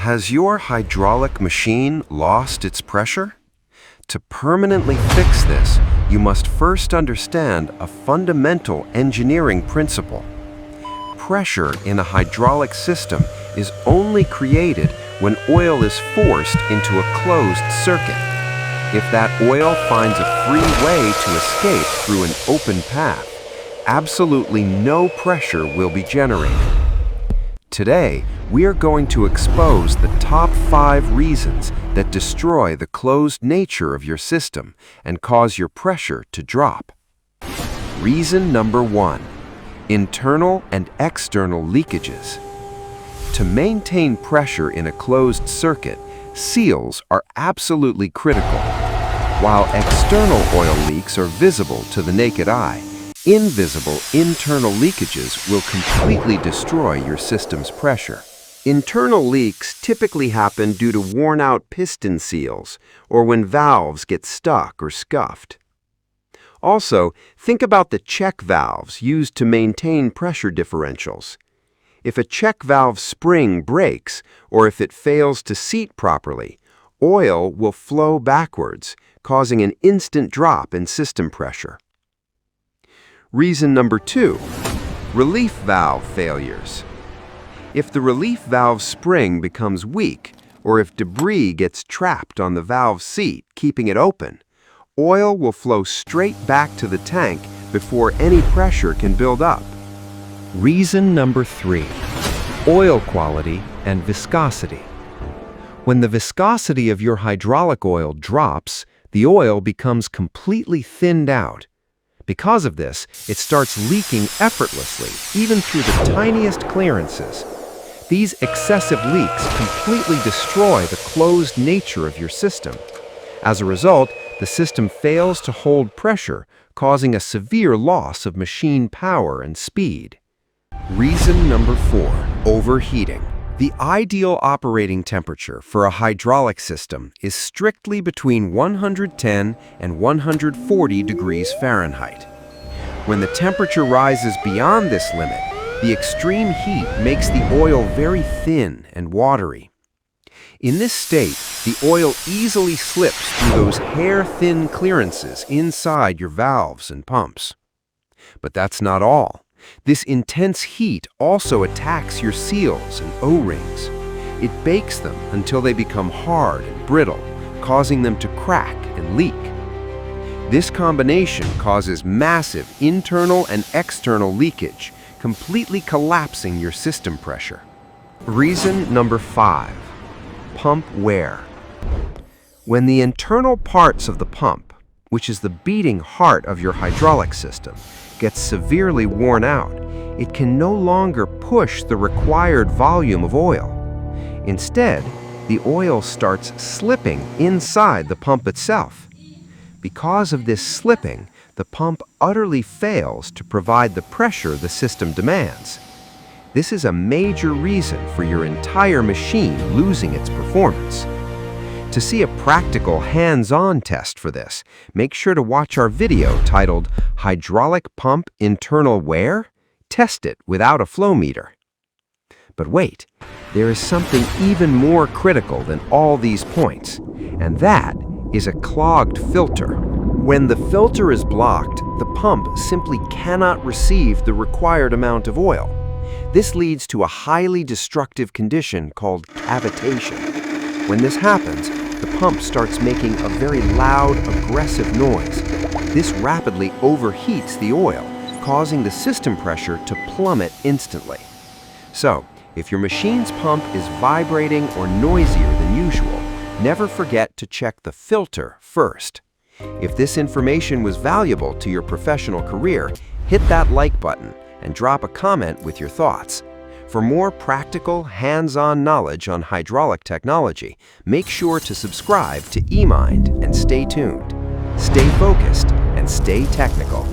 Has your hydraulic machine lost its pressure? To permanently fix this, you must first understand a fundamental engineering principle. Pressure in a hydraulic system is only created when oil is forced into a closed circuit. If that oil finds a free way to escape through an open path, absolutely no pressure will be generated. Today, we are going to expose the top 5 reasons that destroy the closed nature of your system and cause your pressure to drop. Reason number 1: internal and external leakages. To maintain pressure in a closed circuit, seals are absolutely critical. While external oil leaks are visible to the naked eye, invisible internal leakages will completely destroy your system's pressure. Internal leaks typically happen due to worn-out piston seals or when valves get stuck or scuffed. Also, think about the check valves used to maintain pressure differentials. If a check valve spring breaks or if it fails to seat properly, oil will flow backwards, causing an instant drop in system pressure. Reason number 2: relief valve failures. If the relief valve spring becomes weak, or if debris gets trapped on the valve seat, keeping it open, oil will flow straight back to the tank before any pressure can build up. Reason number 3: oil quality and viscosity. When the viscosity of your hydraulic oil drops, the oil becomes completely thinned out. Because of this, it starts leaking effortlessly, even through the tiniest clearances. These excessive leaks completely destroy the closed nature of your system. As a result, the system fails to hold pressure, causing a severe loss of machine power and speed. Reason number 4: overheating. The ideal operating temperature for a hydraulic system is strictly between 110 and 140 degrees Fahrenheit. When the temperature rises beyond this limit, the extreme heat makes the oil very thin and watery. In this state, the oil easily slips through those hair-thin clearances inside your valves and pumps. But that's not all. This intense heat also attacks your seals and O-rings. It bakes them until they become hard and brittle, causing them to crack and leak. This combination causes massive internal and external leakage, completely collapsing your system pressure. Reason number 5: pump wear. When the internal parts of the pump, which is the beating heart of your hydraulic system, gets severely worn out, it can no longer push the required volume of oil. Instead, the oil starts slipping inside the pump itself. Because of this slipping, the pump utterly fails to provide the pressure the system demands. This is a major reason for your entire machine losing its performance. To see a practical hands-on test for this, make sure to watch our video titled Hydraulic Pump Internal Wear? Test it without a flow meter. But wait, there is something even more critical than all these points, and that is a clogged filter. When the filter is blocked, the pump simply cannot receive the required amount of oil. This leads to a highly destructive condition called cavitation. When this happens, the pump starts making a very loud, aggressive noise. This rapidly overheats the oil, causing the system pressure to plummet instantly. So, if your machine's pump is vibrating or noisier than usual, never forget to check the filter first. If this information was valuable to your professional career, hit that like button and drop a comment with your thoughts. For more practical, hands-on knowledge on hydraulic technology, make sure to subscribe to eMind and stay tuned. Stay focused and stay technical.